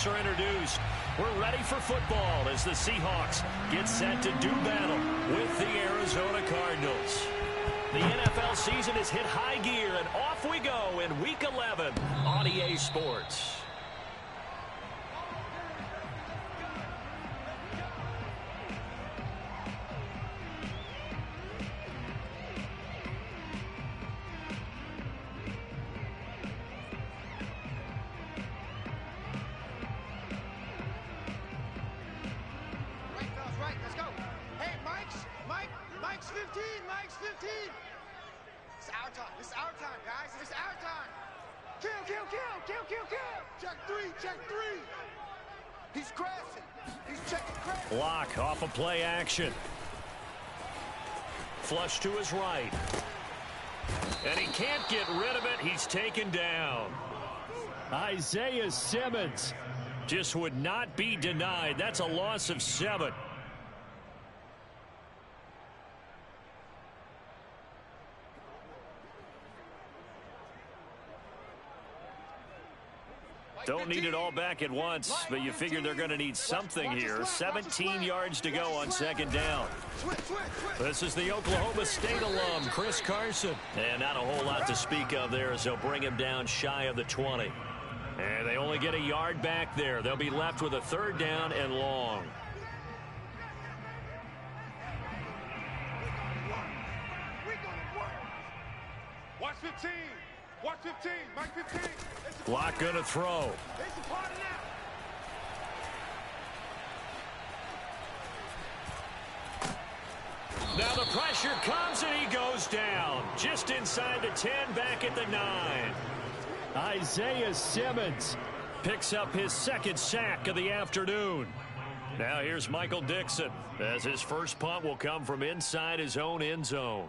Seahawks are introduced. We're ready for football as the Seahawks get set to do battle with the Arizona Cardinals. The NFL season has hit high gear, and off we go in Week 11 on EA Sports. Mike's 15. It's our time. It's our time, guys. It's our time. Kill. Check three. He's crashing. He's checking crash. Block off of play action. Flush to his right. And he can't get rid of it. He's taken down. Isaiah Simmons just would not be denied. That's a loss of 7. Don't need it all back at once, but you figure they're going to need something here. 17 yards to go on second down. This is the Oklahoma State alum, Chris Carson. And not a whole lot to speak of there as they'll bring him down shy of the 20. And they only get a yard back there. They'll be left with a 3rd down and long. Watch 15. Watch 15. Mike 15. Block going to throw. Now the pressure comes and he goes down. Just inside the 10, back at the 9. Isaiah Simmons picks up his 2nd sack of the afternoon. Now here's Michael Dixon as his first punt will come from inside his own end zone.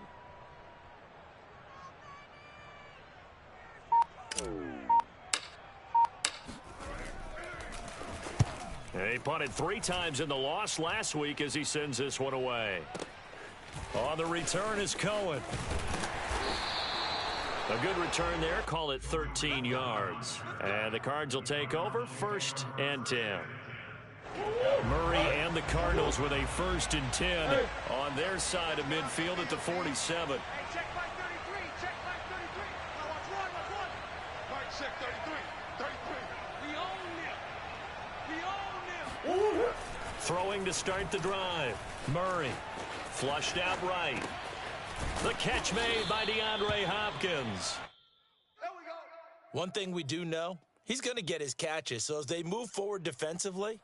He punted 3 times in the loss last week as he sends this one away. On the return is Cohen. A good return there. Call it 13 yards. And the Cards will take over 1st and 10. Murray and the Cardinals with a 1st and 10 on their side of midfield at the 47. Check back 33. Check back 33. Now watch one. Mike, check 33. 33. We own them. Throwing to start the drive. Murray flushed out right. The catch made by DeAndre Hopkins. There we go. One thing we do know, he's going to get his catches. So as they move forward defensively,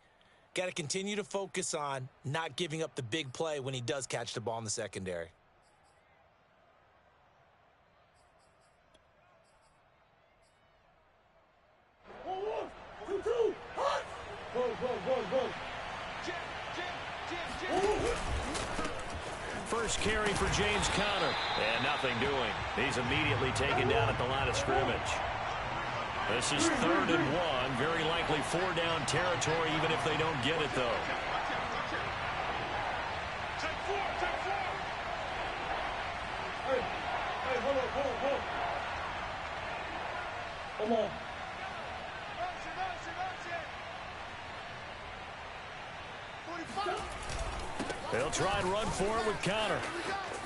got to continue to focus on not giving up the big play when he does catch the ball in the secondary. First carry for James Conner. And nothing doing. He's immediately taken down at the line of scrimmage. This is 3rd and 1. Very likely 4-down territory, even if they don't get it, though. Take 4. Hey, hold on. Come on. They'll try and run for it with Conner.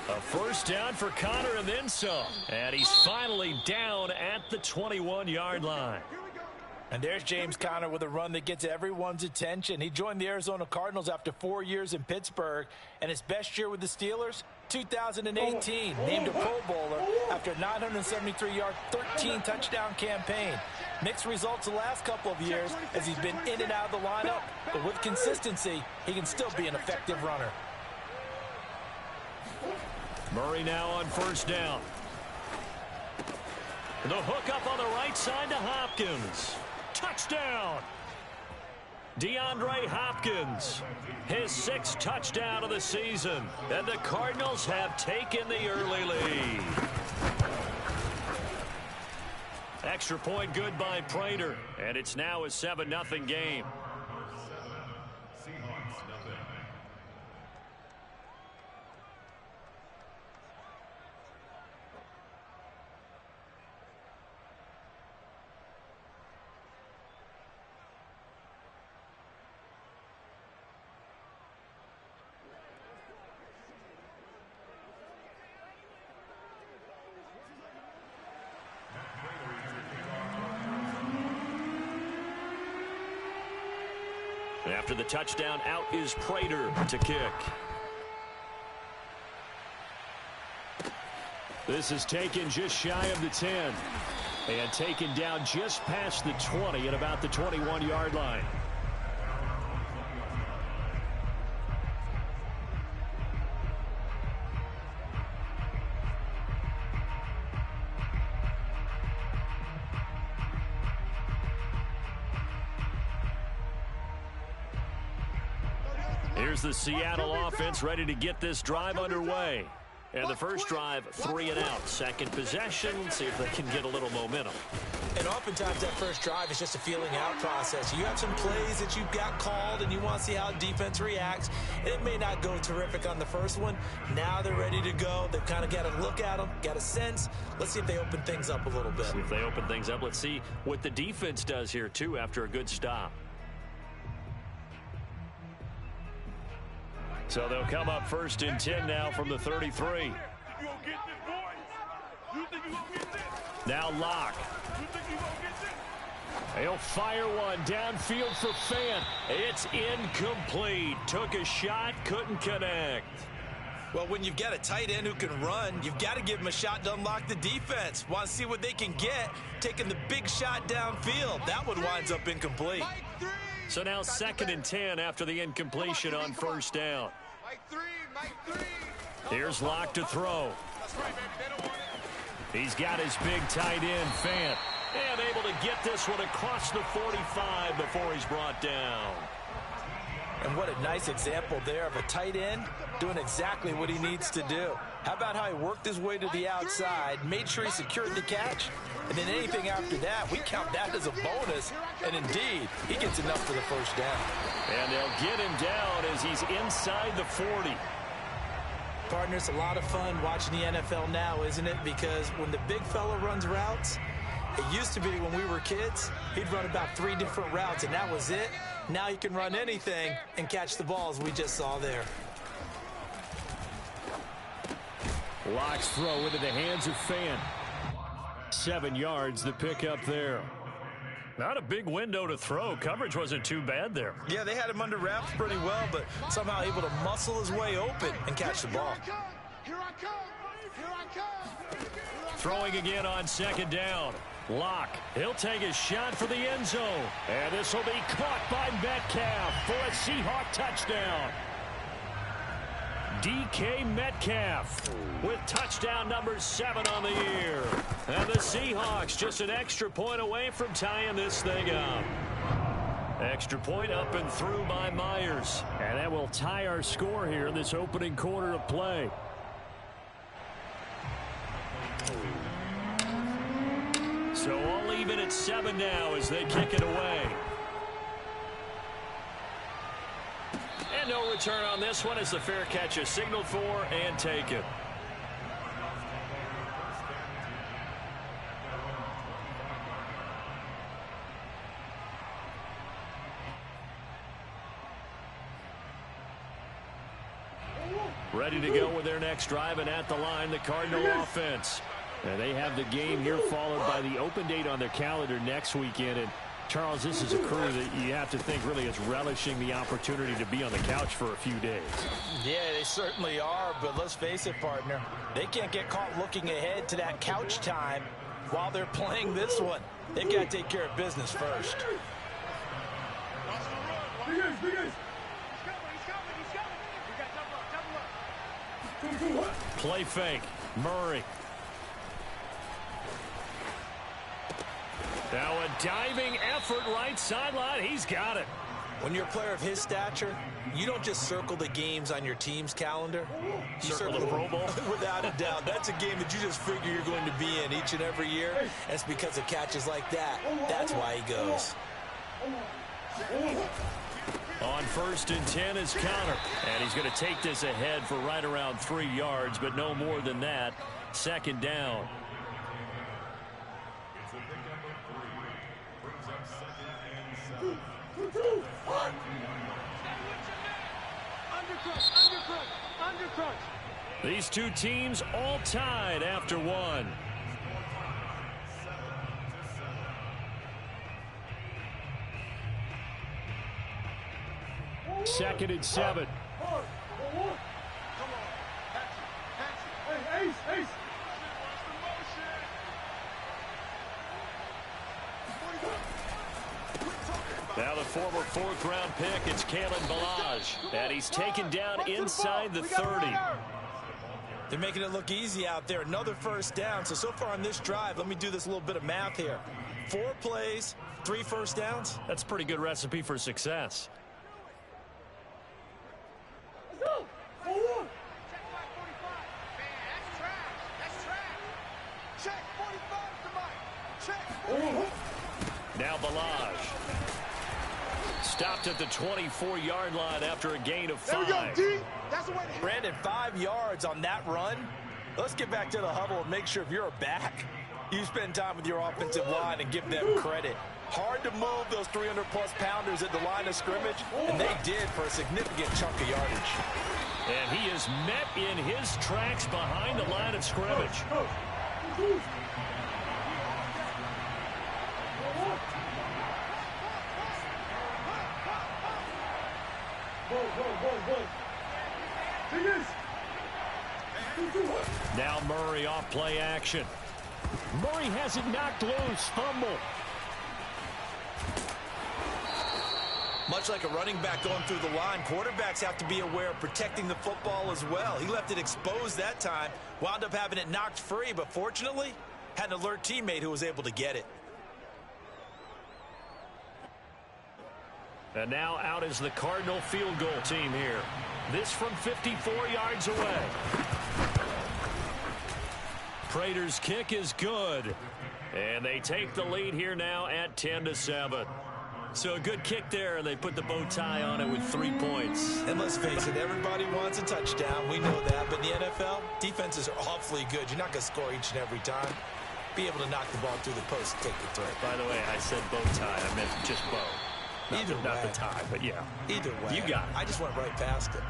A 1st down for Conner and then some. And he's finally down at the 21-yard line. And there's James Conner with a run that gets everyone's attention. He joined the Arizona Cardinals after 4 years in Pittsburgh. And his best year with the Steelers, 2018. Named a Pro Bowler after a 973-yard, 13-touchdown campaign. Mixed results the last couple of years as he's been in and out of the lineup. But with consistency, he can still be an effective runner. Murray now on 1st down. The hook up on the right side to Hopkins. Touchdown! DeAndre Hopkins, his 6th touchdown of the season. And the Cardinals have taken the early lead. Extra point good by Prater. And it's now a 7-0 game. After the touchdown, out is Prater to kick. This is taken just shy of the 10. And taken down just past the 20 at about the 21-yard line. Here's the Seattle offense ready to get this drive underway. And the first drive, 3 and out. Second possession, see if they can get a little momentum. And oftentimes that first drive is just a feeling out process. You have some plays that you've got called and you want to see how defense reacts. It may not go terrific on the first one. Now they're ready to go. They've kind of got to look at them, got a sense. Let's see if they open things up a little bit. See if they open things up. Let's see what the defense does here, too, after a good stop. So they'll come up 1st and 10 now from the 33. Now Locke. He'll fire one downfield for Fant. It's incomplete. Took a shot, couldn't connect. Well, when you've got a tight end who can run, you've got to give him a shot to unlock the defense. Want to see what they can get, taking the big shot downfield. That one winds up incomplete. So now 2nd and 10 after the incompletion on 1st down. Here's Locke to throw. He's got his big tight end, Fant. And able to get this one across the 45 before he's brought down. And what a nice example there of a tight end doing exactly what he needs to do. How about how he worked his way to the outside, made sure he secured the catch, and then anything after that, we count that as a bonus. And indeed, he gets enough for the first down. And they'll get him down as he's inside the 40. Partner, it's a lot of fun watching the NFL now, isn't it? Because when the big fella runs routes, it used to be when we were kids, he'd run about 3 different routes, and that was it. Now he can run anything and catch the balls we just saw there. Locke's throw into the hands of Fant. 7 yards, the pickup there. Not a big window to throw. Coverage wasn't too bad there. Yeah, they had him under wraps pretty well, but somehow able to muscle his way open and catch the ball. Here I come. Here I come. Throwing again on 2nd down. Locke, he'll take a shot for the end zone. And this will be caught by Metcalf for a Seahawk touchdown. DK Metcalf with touchdown number 7 on the year. And the Seahawks just an extra point away from tying this thing up. Extra point up and through by Myers. And that will tie our score here in this opening quarter of play. So all even at 7 now as they kick it away. And no return on this one as the fair catch is signaled for and taken. Ready to go with their next drive, and at the line, the Cardinal offense. And they have the game here followed by the open date on their calendar next weekend. And Charles, this is a crew that you have to think really is relishing the opportunity to be on the couch for a few days. Yeah, they certainly are, but let's face it, partner. They can't get caught looking ahead to that couch time while they're playing this one. They've got to take care of business first. Play fake. Murray. Now a diving effort right sideline. He's got it. When you're a player of his stature, you don't just circle the games on your team's calendar. You circle the Pro Bowl. Without a doubt. That's a game that you just figure you're going to be in each and every year. That's because of catches like that. That's why he goes. On 1st and 10 is Conner. And he's going to take this ahead for right around 3 yards, but no more than that. 2nd down. These two teams all tied after 1. 2nd and 7. Come on. Action. Ace, ace. Now the former 4th-round pick, it's Kalen Ballage. And he's taken down inside the 30. They're making it look easy out there. Another first down. So far on this drive, let me do this little bit of math here. 4 plays, 3 first downs. That's a pretty good recipe for success. Let's go. Forward. Check 45 to Mike. Check. Now Ballage. Stopped at the 24-yard line after a gain of 5. There we go, D. That's the way to Brandon, 5 yards on that run. Let's get back to the huddle and make sure if you're a back, you spend time with your offensive line and give them credit. Hard to move those 300-plus pounders at the line of scrimmage, and they did for a significant chunk of yardage. And he is met in his tracks behind the line of scrimmage. Now Murray off play action. Murray has it knocked loose. Fumble. Much like a running back going through the line, quarterbacks have to be aware of protecting the football as well. He left it exposed that time, wound up having it knocked free, but fortunately, had an alert teammate who was able to get it. And now out is the Cardinal field goal team here. This from 54 yards away. Prater's kick is good. And they take the lead here now at 10-7. So a good kick there, and they put the bow tie on it with 3 points. And let's face it, everybody wants a touchdown. We know that. But in the NFL, defenses are awfully good. You're not going to score each and every time. Be able to knock the ball through the post and take the throw. By the way, I said bow tie. I meant just bow. Not the tie, but yeah. Either way. You got it. I just went right past it.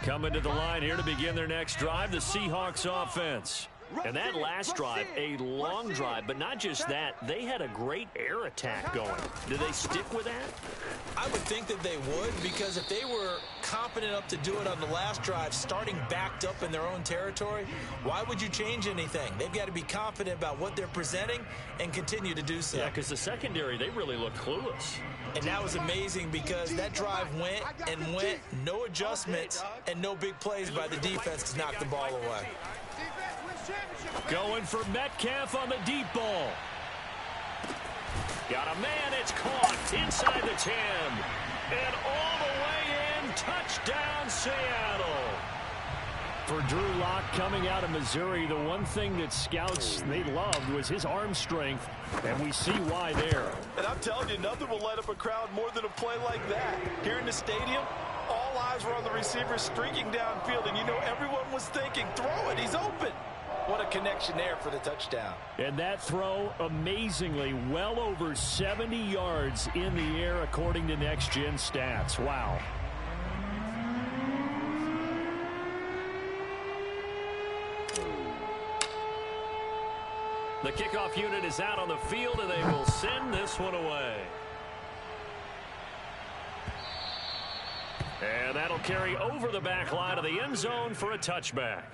Coming to the line here to begin their next drive, the Seahawks offense. And that last drive, a long drive, but not just that. They had a great air attack going. Do they stick with that? I would think that they would, because if they were competent enough to do it on the last drive, starting backed up in their own territory, why would you change anything? They've got to be confident about what they're presenting and continue to do so. Yeah, because the secondary, they really look clueless. And that was amazing because that drive went and went, no adjustments and no big plays by the defense to knock the ball away. Going for Metcalf on the deep ball. Got a man, it's caught inside the 10. And all the way in, touchdown Seattle. For Drew Lock coming out of Missouri, the one thing that scouts they loved was his arm strength, and we see why there. And I'm telling you, nothing will light up a crowd more than a play like that. Here in the stadium, all eyes were on the receiver streaking downfield, and you know everyone was thinking, throw it, he's open. What a connection there for the touchdown. And that throw, amazingly, well over 70 yards in the air, according to Next Gen Stats. Wow. The kickoff unit is out on the field, and they will send this one away. And that'll carry over the back line of the end zone for a touchback.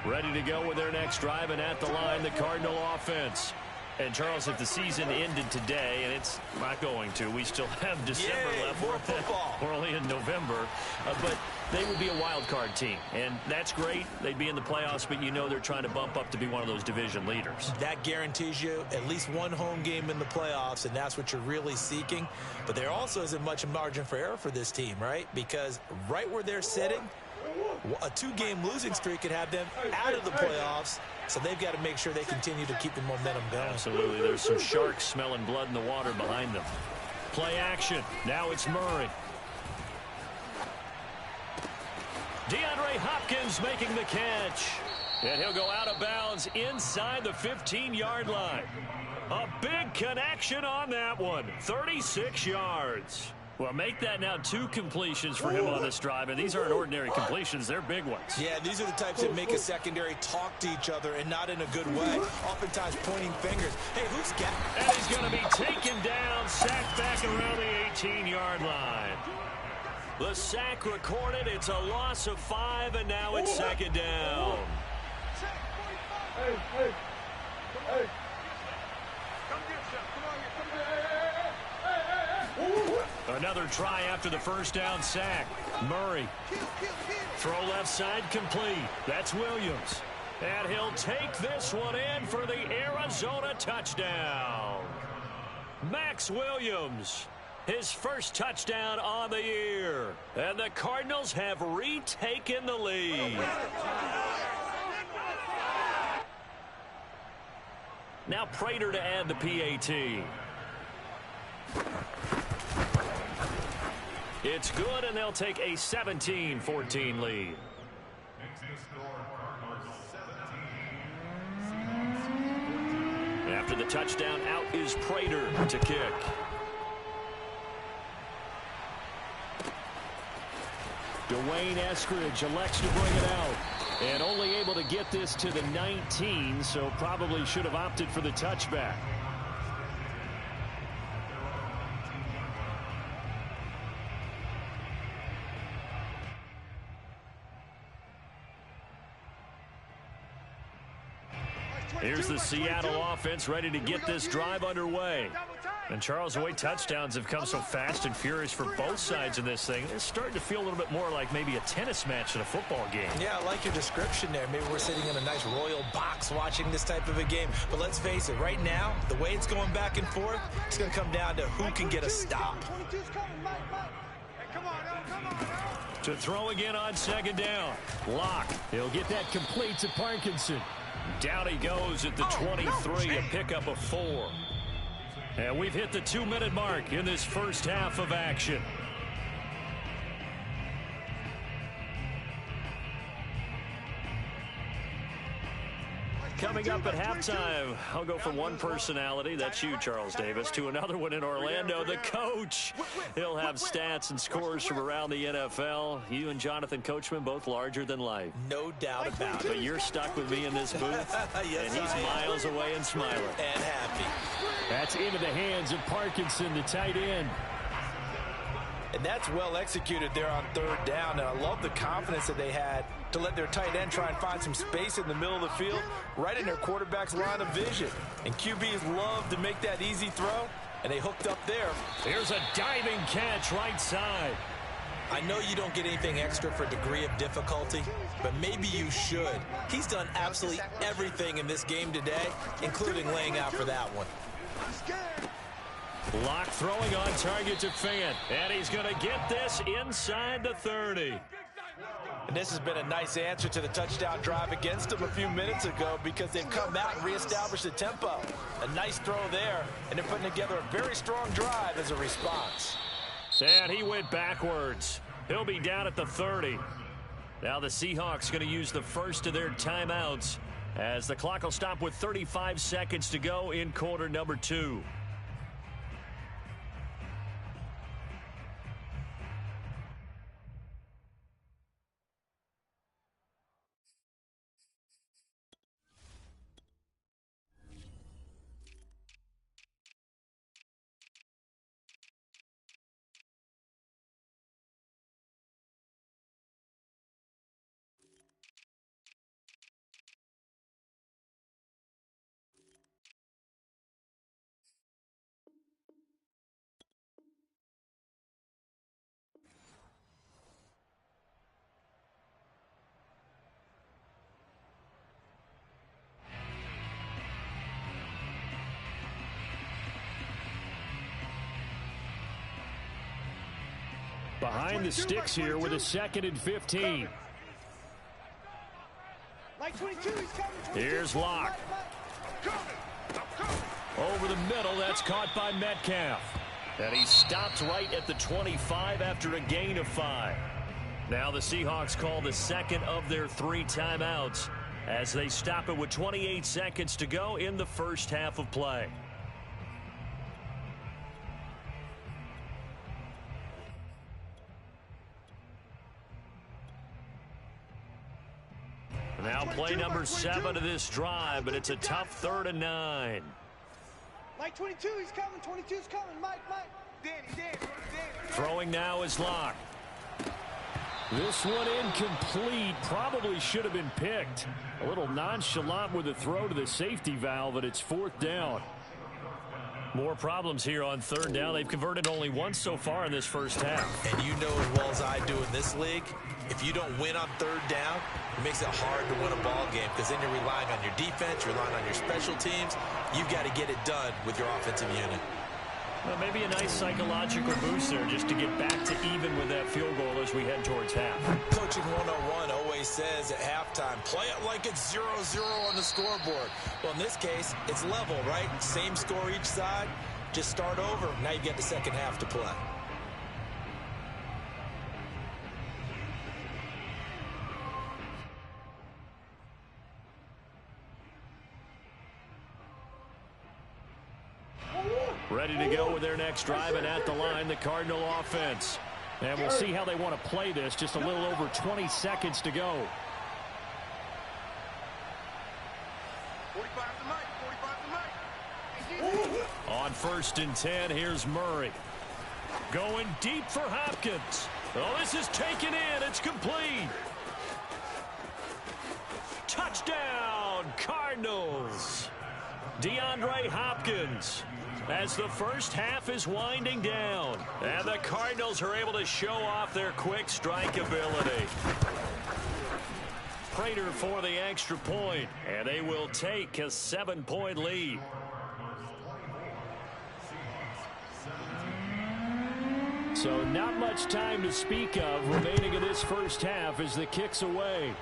Ready to go with their next drive, and at the line, the Cardinal offense. And, Charles, if the season ended today, and it's not going to, we still have December left. More football. We're only in November. But they would be a wild card team, and that's great. They'd be in the playoffs, but you know they're trying to bump up to be one of those division leaders. That guarantees you at least one home game in the playoffs, and that's what you're really seeking. But there also isn't much margin for error for this team, right? Because right where they're sitting, a 2-game losing streak could have them out of the playoffs, so they've got to make sure they continue to keep the momentum going. Absolutely. There's some sharks smelling blood in the water behind them. Play action. Now it's Murray. DeAndre Hopkins making the catch. And he'll go out of bounds inside the 15-yard line. A big connection on that one. 36 yards. Well, make that now 2 completions for him on this drive, and these aren't ordinary completions. They're big ones. Yeah, these are the types that make a secondary talk to each other and not in a good way, oftentimes pointing fingers. Hey, who's got... And he's going to be taken down, sacked back around the 18-yard line. The sack recorded. It's a loss of 5, and now it's second down. Hey, hey, hey. Another try after the first down sack. Murray. Throw left side complete. That's Williams. And he'll take this one in for the Arizona touchdown. Max Williams. His first touchdown on the year. And the Cardinals have retaken the lead. Now Prater to add the PAT. It's good, and they'll take a 17-14 lead. After the touchdown, out is Prater to kick. Dwayne Eskridge elects to bring it out. And only able to get this to the 19, so probably should have opted for the touchback. Here's the Seattle offense ready to get this drive underway. And Charles, the way touchdowns have come so fast and furious for both sides in this thing, it's starting to feel a little bit more like maybe a tennis match than a football game. Yeah, I like your description there. Maybe we're sitting in a nice royal box watching this type of a game. But let's face it, right now, the way it's going back and forth, it's going to come down to who can get a stop. To throw again on second down. Locke. He'll get that complete to Parkinson. Down he goes at the 23, a pickup of 4. And we've hit the 2-minute mark in this first half of action. Coming up at halftime, I'll go from one personality, that's you, Charles Davis, to another one in Orlando, the coach. He'll have stats and scores from around the NFL. You and Jonathan Coachman, both larger than life. No doubt about it. But you're stuck with me in this booth, yes, and he's miles away and smiling. And happy. That's into the hands of Parkinson, the tight end. And that's well executed there on third down. And I love the confidence that they had to let their tight end try and find some space in the middle of the field, right in their quarterback's line of vision. And QBs love to make that easy throw, and they hooked up there. Here's a diving catch right side. I know you don't get anything extra for degree of difficulty, but maybe you should. He's done absolutely everything in this game today, including laying out for that one. Locke throwing on target to Fant, and he's going to get this inside the 30. And this has been a nice answer to the touchdown drive against them a few minutes ago, because they've come out and reestablished the tempo. A nice throw there, and they're putting together a very strong drive as a response. And he went backwards. He'll be down at the 30. Now the Seahawks going to use the first of their timeouts as the clock will stop with 35 seconds to go in quarter number 2. Behind the sticks here with a 2nd and 15. Here's Locke. Over the middle, that's caught by Metcalf. And he stopped right at the 25 after a gain of 5. Now the Seahawks call the second of their 3 timeouts as they stop it with 28 seconds to go in the first half of play. Now play number 7 of this drive, but it's a tough 3rd and 9. Mike 22, he's coming. 22's coming. Mike. Danny. Throwing now is Locke. This one incomplete. Probably should have been picked. A little nonchalant with the throw to the safety valve, and it's 4th down. More problems here on 3rd down. They've converted only once so far in this first half. And you know as well as I do in this league, if you don't win on 3rd down, it makes it hard to win a ball game because then you're relying on your defense, you're relying on your special teams. You've got to get it done with your offensive unit. Well, maybe a nice psychological boost there just to get back to even with that field goal as we head towards half. Coaching 101 always says at halftime, play it like it's 0-0 on the scoreboard. Well, in this case, it's level, right? Same score each side. Just start over. Now you get the second half to play. Ready to go with their next drive, and at the line, the Cardinal offense. And we'll see how they want to play this. Just a little over 20 seconds to go. 45 to Mike. On 1st and 10, here's Murray. Going deep for Hopkins. Oh, this is taken in. It's complete. Touchdown, Cardinals. DeAndre Hopkins, as the first half is winding down. And the Cardinals are able to show off their quick strike ability. Prater for the extra point, and they will take a 7-point lead. So not much time to speak of remaining in this first half as the kick's away.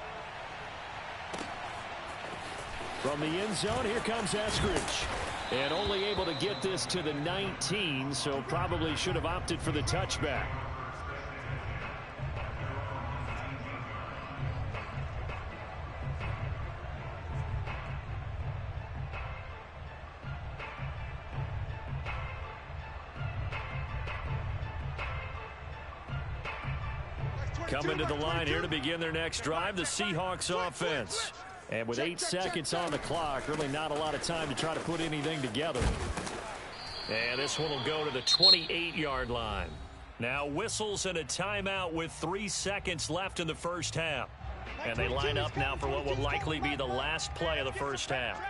From the end zone, here comes Eskridge. And only able to get this to the 19, so probably should have opted for the touchback. Coming to the line here to begin their next drive, the Seahawks offense. And with 8 seconds on the clock, really not a lot of time to try to put anything together. And this one will go to the 28-yard line. Now whistles and a timeout with 3 seconds left in the first half. And they line up now for what will likely be the last play of the first half.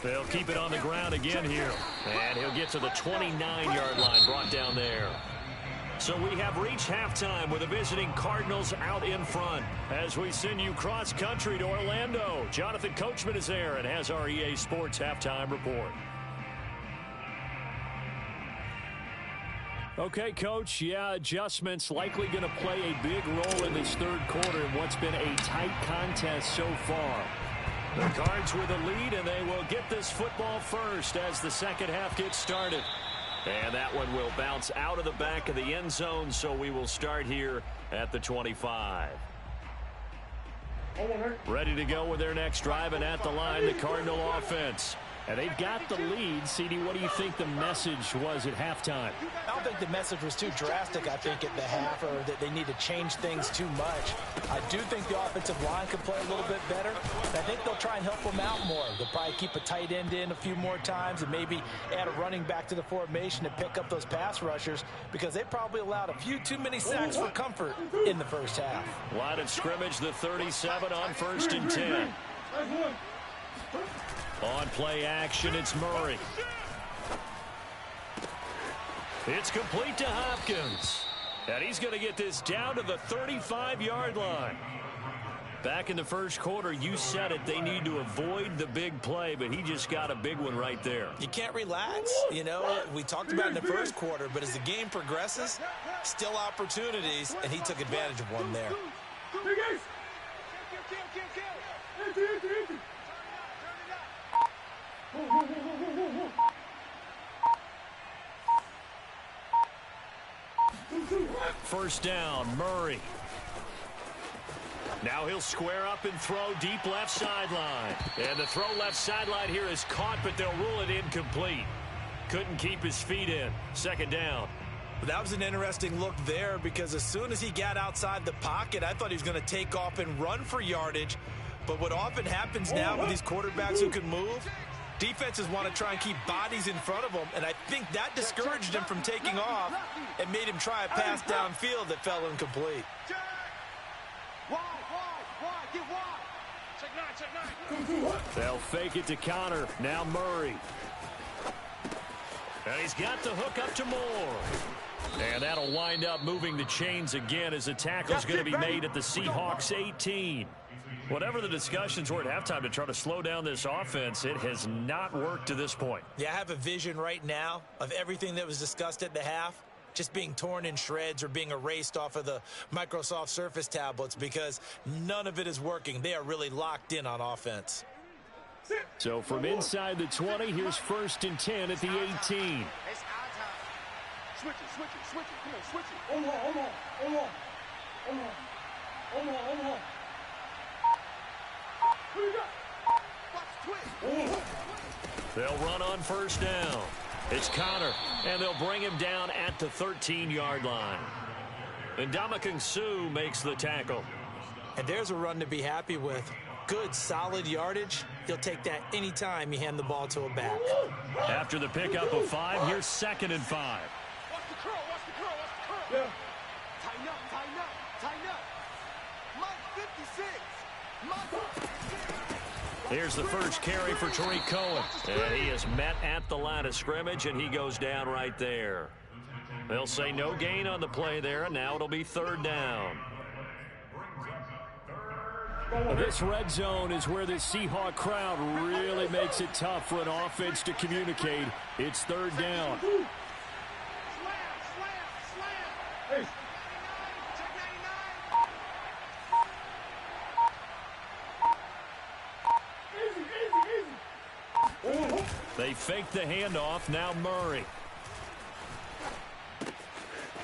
They'll keep it on the ground again here. And he'll get to the 29-yard line, brought down there. So we have reached halftime with the visiting Cardinals out in front. As we send you cross-country to Orlando, Jonathan Coachman is there and has our EA Sports halftime report. Okay, Coach, adjustments likely going to play a big role in this 3rd quarter in what's been a tight contest so far. The Cards with the lead, and they will get this football first as the second half gets started. And that one will bounce out of the back of the end zone, so we will start here at the 25. Ready to go with their next drive, and at the line, the Cardinal offense. And they've got the lead. CD, what do you think the message was at halftime? I don't think the message was too drastic, I think, at the half, or that they need to change things too much. I do think the offensive line could play a little bit better. I think they'll try and help them out more. They'll probably keep a tight end in a few more times and maybe add a running back to the formation to pick up those pass rushers because they probably allowed a few too many sacks for comfort in the first half. Line of scrimmage, the 37 on 1st and 10. On play action, it's Murray. It's complete to Hopkins. And he's going to get this down to the 35-yard line. Back in the first quarter, you said it, they need to avoid the big play, but he just got a big one right there. You can't relax. You know, we talked about it in the first quarter, but as the game progresses, still opportunities, and he took advantage of one there. First down, Murray. Now he'll square up and throw deep left sideline. And the throw left sideline here is caught, but they'll rule it incomplete. Couldn't keep his feet in. Second down. That was an interesting look there because as soon as he got outside the pocket, I thought he was going to take off and run for yardage. But what often happens now with these quarterbacks who can move, defenses want to try and keep bodies in front of them, and I think that discouraged him from taking off and made him try a pass downfield that fell incomplete. They'll fake it to Connor. Now Murray. And he's got the hook up to Moore. And that'll wind up moving the chains again as the tackle's going to be made at the Seahawks 18. Whatever the discussions were at halftime to try to slow down this offense, it has not worked to this point. Yeah, I have a vision right now of everything that was discussed at the half just being torn in shreds or being erased off of the Microsoft Surface tablets because none of it is working. They are really locked in on offense. So from inside the 20, here's 1st and 10 at the 18. It's our time. Switch it. Come on, switch it. Hold on. Who you got? Watch twitch. They'll run on 1st down. It's Connor, and they'll bring him down at the 13-yard line. And Ndamukong Suh makes the tackle. And there's a run to be happy with. Good, solid yardage. You'll take that anytime you hand the ball to a back. After the pickup of 5, here's 2nd and 5. Watch the curl. Yeah. Tighten up. Mike 56. Here's the first carry for Tariq Cohen. And he is met at the line of scrimmage, and he goes down right there. They'll say no gain on the play there, and now it'll be 3rd down. This red zone is where the Seahawk crowd really makes it tough for an offense to communicate. It's 3rd down. Slam. Hey. They fake the handoff. Now Murray.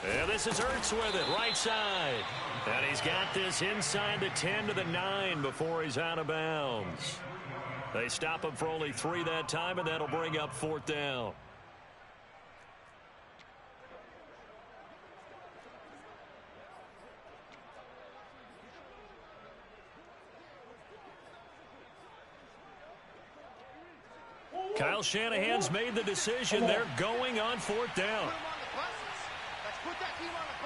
And this is Ertz with it, right side. And he's got this inside the 10 to the 9 before he's out of bounds. They stop him for only 3 that time, and that'll bring up 4th down. Kyle Shanahan's made the decision. They're going on 4th down. Let's put that team on the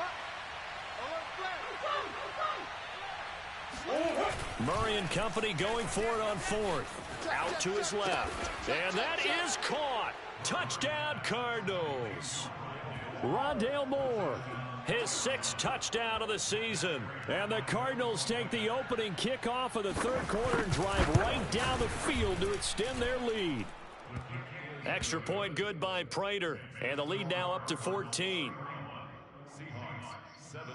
bus. Murray and company going for it on 4th. Out to his left. And that is caught. Touchdown, Cardinals. Rondale Moore. His 6th touchdown of the season. And the Cardinals take the opening kickoff of the 3rd quarter and drive right down the field to extend their lead. Extra point good by Prater. And the lead now up to 14. Seahawks 17.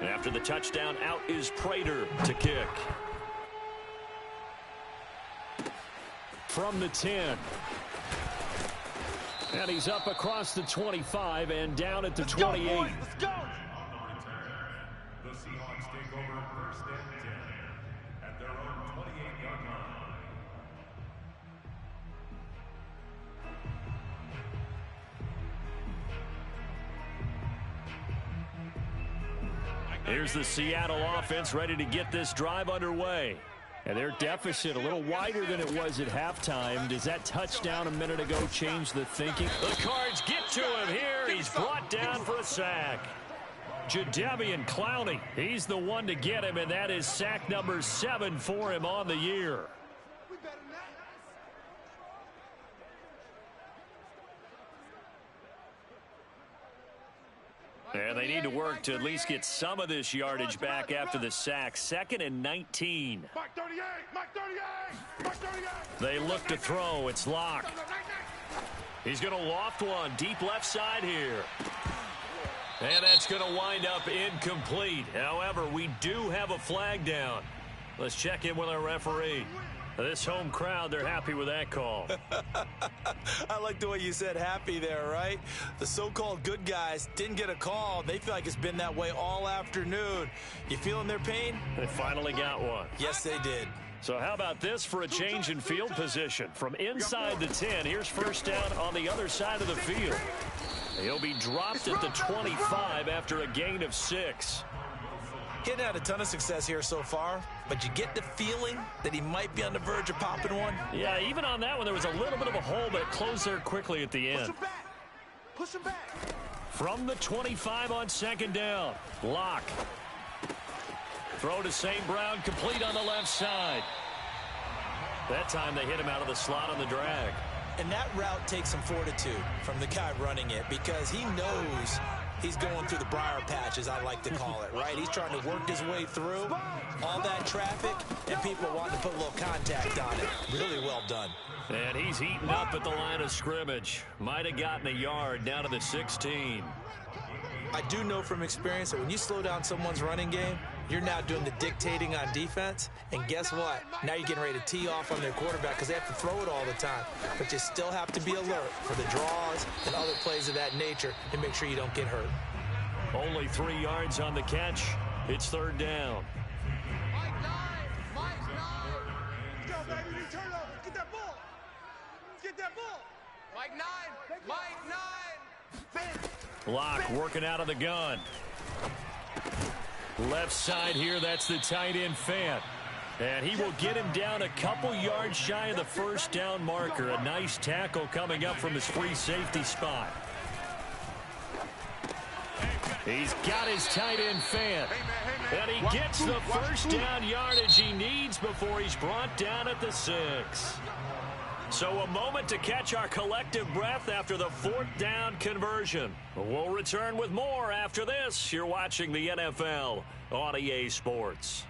After the touchdown, out is Prater to kick. From the 10. And he's up across the 25 and down at the 28. Let's go. The Seahawks take over 1st and 10 at their own 28-yard line. Here's the Seattle offense ready to get this drive underway. And their deficit a little wider than it was at halftime. Does that touchdown a minute ago change the thinking? The Cards get to him here. He's brought down for a sack. Jadeveon Clowney, he's the one to get him, and that is sack number 7 for him on the year. And they need to work to at least get some of this yardage back after the sack. 2nd and 19. Mike 38. They look to throw. It's Locke. He's going to loft one deep left side here. And that's going to wind up incomplete. However, we do have a flag down. Let's check in with our referee. This home crowd, they're happy with that call. I like the way you said happy there, right? The so-called good guys didn't get a call. They feel like it's been that way all afternoon. You feeling their pain? They finally got one. Yes, they did. So how about this for a change in field position? From inside the 10, here's first down on the other side of the field. He'll be dropped at the 25 after a gain of 6. Getting had a ton of success here so far, but you get the feeling that he might be on the verge of popping one. Yeah, even on that one, there was a little bit of a hole, but it closed there quickly at the end. Push him back. From the 25 on second down, Locke. Throw to St. Brown, complete on the left side. That time they hit him out of the slot on the drag. And that route takes some fortitude from the guy running it because he knows he's going through the briar patch, as I like to call it, right? He's trying to work his way through all that traffic, and people wanting to put a little contact on it. Really well done. And he's heating up at the line of scrimmage. Might have gotten a yard down to the 16. I do know from experience that when you slow down someone's running game, you're now doing the dictating on defense. And guess what? Now you're getting ready to tee off on their quarterback because they have to throw it all the time. But you still have to be alert for the draws and other plays of that nature and make sure you don't get hurt. Only 3 yards on the catch. It's third down. Mike 9. Let's go, baby. You turn over. Get that ball. Get that ball. Mike 9. Mike 9. Locke working out of the gun. Left side here, that's the tight end Fant. And he will get him down a couple yards shy of the first down marker. A nice tackle coming up from his free safety spot. He's got his tight end Fant. And he gets the first down yardage he needs before he's brought down at the 6. So a moment to catch our collective breath after the 4th down conversion. We'll return with more after this. You're watching the NFL on EA Sports.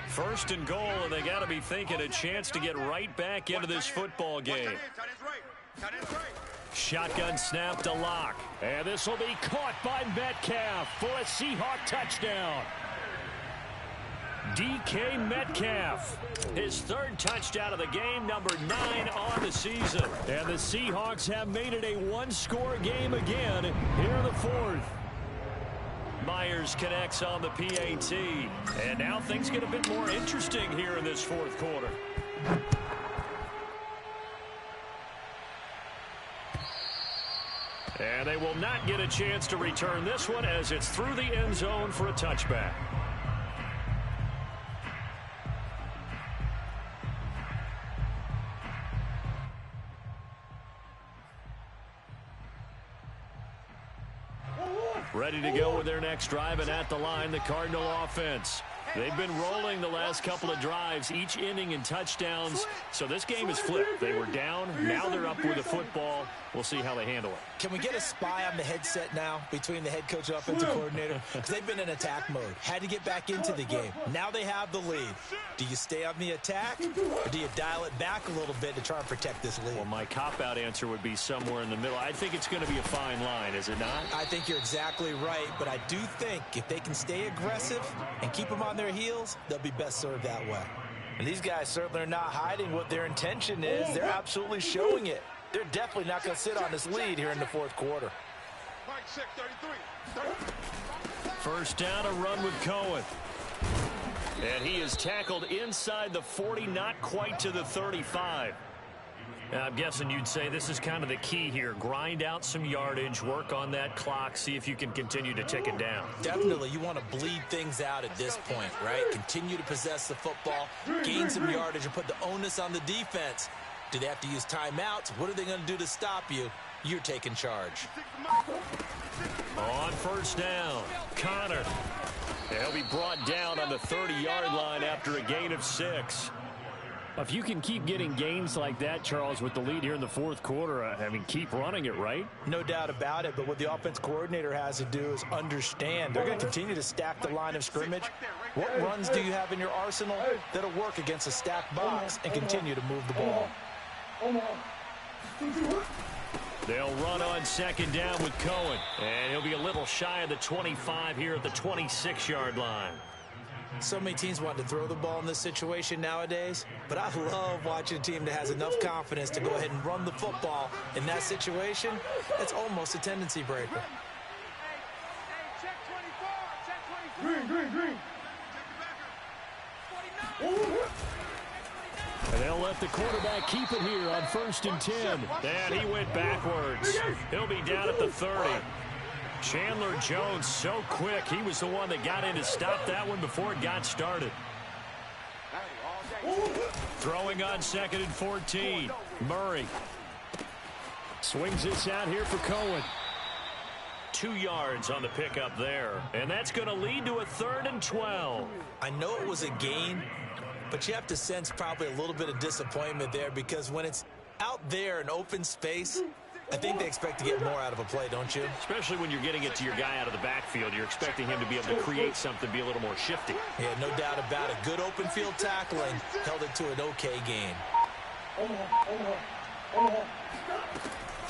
First and goal, and they got to be thinking a chance to get right back into this football game. Shotgun snap to Locke. And this will be caught by Metcalf for a Seahawk touchdown. DK Metcalf, his 3rd touchdown of the game, number 9 on the season. And the Seahawks have made it a one-score game again here in the 4th. Myers connects on the PAT. And now things get a bit more interesting here in this 4th quarter. And they will not get a chance to return this one as it's through the end zone for a touchback. Ready to go with their next drive, and at the line, the Cardinal offense. They've been rolling the last couple of drives, each inning in touchdowns. So this game is flipped. They were down. Now they're up with the football. We'll see how they handle it. Can we get a spy on the headset now between the head coach and offensive coordinator? Because they've been in attack mode. Had to get back into the game. Now they have the lead. Do you stay on the attack, or do you dial it back a little bit to try and protect this lead? Well, my cop-out answer would be somewhere in the middle. I think it's going to be a fine line, is it not? I think you're exactly right, but I do think if they can stay aggressive and keep them on their heels, they'll be best served that way. And these guys certainly are not hiding what their intention is. They're absolutely showing it. They're definitely not going to sit on this lead here in the 4th quarter. Mike 6, 33. First down, a run with Cohen. And he is tackled inside the 40, not quite to the 35. Now, I'm guessing you'd say this is kind of the key here. Grind out some yardage, work on that clock, see if you can continue to tick it down. Definitely. You want to bleed things out at this point, right? Continue to possess the football, gain some yardage, and put the onus on the defense. Do they have to use timeouts? What are they going to do to stop you? You're taking charge. On first down, Connor. He'll be brought down on the 30-yard line after a gain of 6. If you can keep getting gains like that, Charles, with the lead here in the 4th quarter, I mean, keep running it, right? No doubt about it, but what the offense coordinator has to do is understand. They're going to continue to stack the line of scrimmage. What runs do you have in your arsenal that'll work against a stacked box and continue to move the ball? They'll run on second down with Cohen. And he'll be a little shy of the 25 here at the 26-yard line. So many teams want to throw the ball in this situation nowadays, but I love watching a team that has enough confidence to go ahead and run the football in that situation. That's almost a tendency breaker. Hey, check 24, check 24. Green. And they'll let the quarterback keep it here on 1st and 10. And he went backwards. He'll be down at the 30. Chandler Jones so quick. He was the one that got in to stop that one before it got started. Throwing on 2nd and 14. Murray. Swings this out here for Cohen. 2 yards on the pickup there. And that's going to lead to a 3rd and 12. I know it was a gain, but you have to sense probably a little bit of disappointment there because when it's out there in open space, I think they expect to get more out of a play, don't you? Especially when you're getting it to your guy out of the backfield. You're expecting him to be able to create something, be a little more shifty. Yeah, no doubt about it. Good open field tackling held it to an okay gain.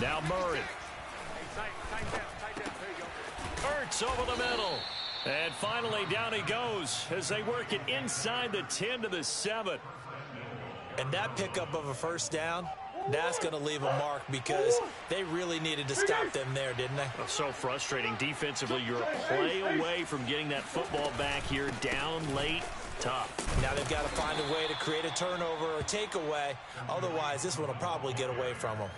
Now Murray. Kurtz over the middle. And finally down he goes as they work it inside the 10 to the 7. And that pickup of a first down, that's going to leave a mark because they really needed to stop them there, didn't they? Oh, so frustrating. Defensively, you're a play away from getting that football back here. Down late, tough. Now they've got to find a way to create a turnover or takeaway. Otherwise, this one will probably get away from them.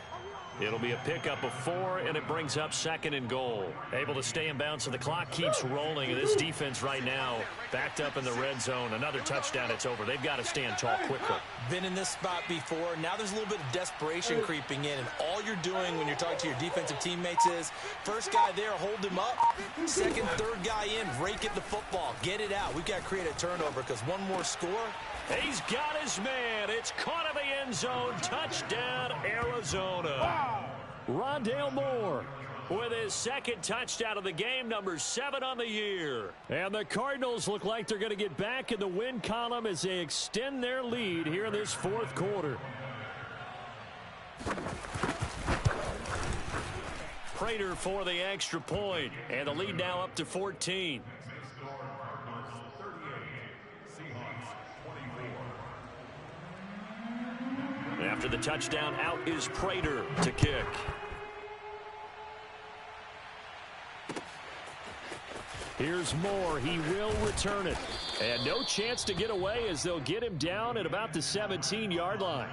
It'll be a pickup of 4, and it brings up 2nd and goal. Able to stay in bounds, so the clock keeps rolling. And this defense right now backed up in the red zone. Another touchdown, it's over. They've got to stand tall quickly. Been in this spot before. Now there's a little bit of desperation creeping in. And all you're doing when you're talking to your defensive teammates is, first guy there, hold him up. Second, third guy in, rake at the football. Get it out. We've got to create a turnover because one more score. He's got his man. It's caught in the end zone. Touchdown, Arizona. Rondale Moore with his 2nd touchdown of the game, number 7 on the year. And the Cardinals look like they're going to get back in the win column as they extend their lead here in this 4th quarter. Prater for the extra point, and the lead now up to 14. After the touchdown, out is Prater to kick. Here's Moore. He will return it. And no chance to get away as they'll get him down at about the 17-yard line.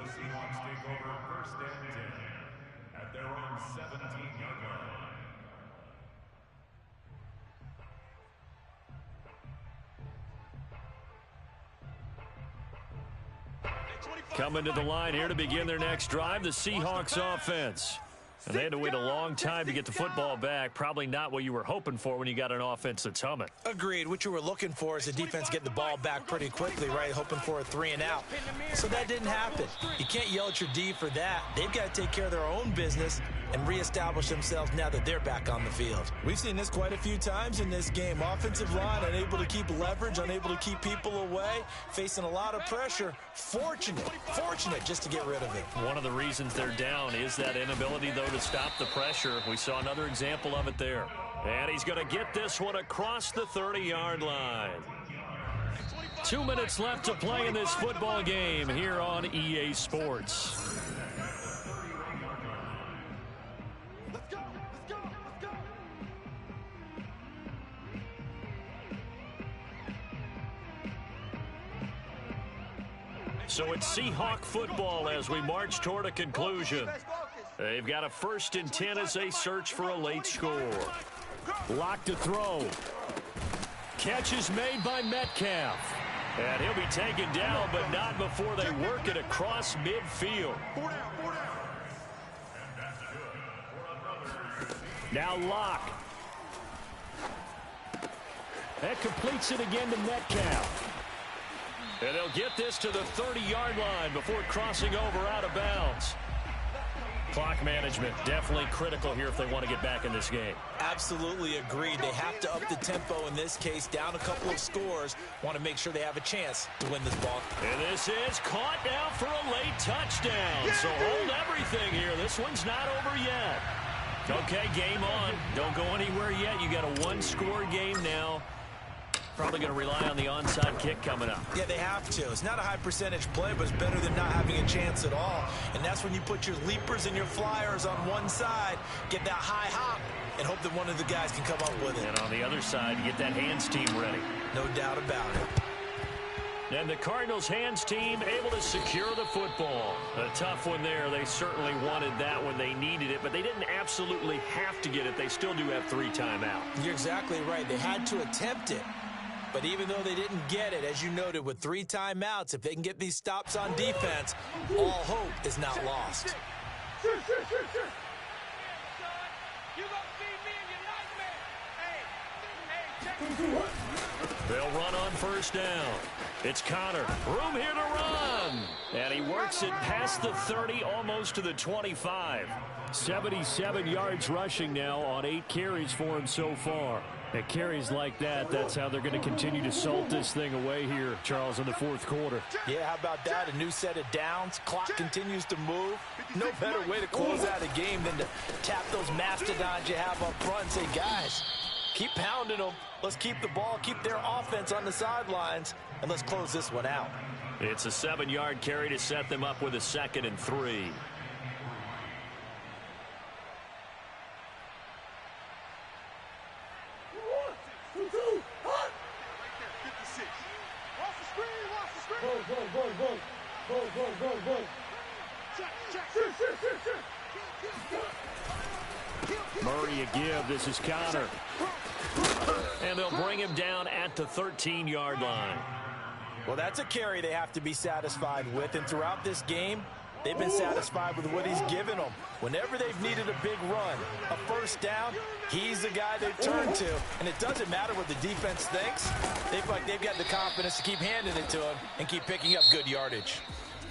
The Seahawks take over 1st and 10 at their own 17-yard line. Coming to the line here to begin their next drive, the Seahawks offense. And they had to wait a long time to get the football back. Probably not what you were hoping for when you got an offense that's humming. Agreed. What you were looking for is the defense get the ball back pretty quickly, right? Hoping for a 3 and out. So that didn't happen. You can't yell at your D for that. They've got to take care of their own business and reestablish themselves now that they're back on the field. We've seen this quite a few times in this game. Offensive line unable to keep leverage, unable to keep people away, facing a lot of pressure. Fortunate just to get rid of it. One of the reasons they're down is that inability, though, to stop the pressure. We saw another example of it there. And he's going to get this one across the 30-yard line. 2 minutes left to play in this football game here on EA Sports. So it's Seahawk football as we march toward a conclusion. They've got a 1st and 10 as they search for a late score. Lock to throw. Catch is made by Metcalf. And he'll be taken down, but not before they work it across midfield. Now Lock. That completes it again to Metcalf. And they'll get this to the 30-yard line before crossing over out of bounds. Clock management, definitely critical here if they want to get back in this game. Absolutely agreed. They have to up the tempo in this case, down a couple of scores. Want to make sure they have a chance to win this ball. And this is caught now for a late touchdown. So hold everything here. This one's not over yet. Okay, game on. Don't go anywhere yet. You got a one-score game now. Probably going to rely on the onside kick coming up. Yeah, they have to. It's not a high percentage play, but it's better than not having a chance at all. And that's when you put your leapers and your flyers on one side, get that high hop, and hope that one of the guys can come up with it. And on the other side, get that hands team ready. No doubt about it. And the Cardinals hands team able to secure the football. A tough one there. They certainly wanted that when they needed it, but they didn't absolutely have to get it. They still do have 3 timeouts. You're exactly right. They had to attempt it. But even though they didn't get it, as you noted, with 3 timeouts, if they can get these stops on defense, all hope is not lost. You gonna see me in your nightmare. Hey, They'll run on first down. It's Connor. Room here to run. And he works it past the 30, almost to the 25. 77 yards rushing now on 8 carries for him so far. At carries like that, that's how they're going to continue to salt this thing away here, Charles, in the fourth quarter. Yeah, how about that? A new set of downs. Clock continues to move. No better way to close out a game than to tap those mastodons you have up front and say, guys, keep pounding them. Let's keep the ball, keep their offense on the sidelines, and let's close this one out. It's a 7-yard carry to set them up with a 2nd and 3. Murray a give. This is Connor. And they'll bring him down at the 13-yard line. Well, that's a carry they have to be satisfied with. And throughout this game, they've been satisfied with what he's given them. Whenever they've needed a big run, a first down, he's the guy they've turned to. And it doesn't matter what the defense thinks. They've got the confidence to keep handing it to him and keep picking up good yardage.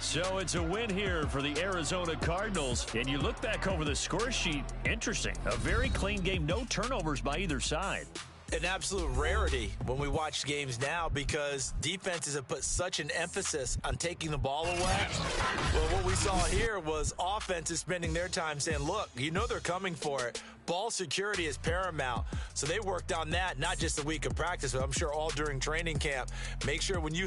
So it's a win here for the Arizona Cardinals. And you look back over the score sheet, interesting. A very clean game, no turnovers by either side. An absolute rarity when we watch games now because defenses have put such an emphasis on taking the ball away. Well, what we saw here was offenses spending their time saying, look, you know they're coming for it. Ball security is paramount. So they worked on that, not just a week of practice, but I'm sure all during training camp. Make sure when you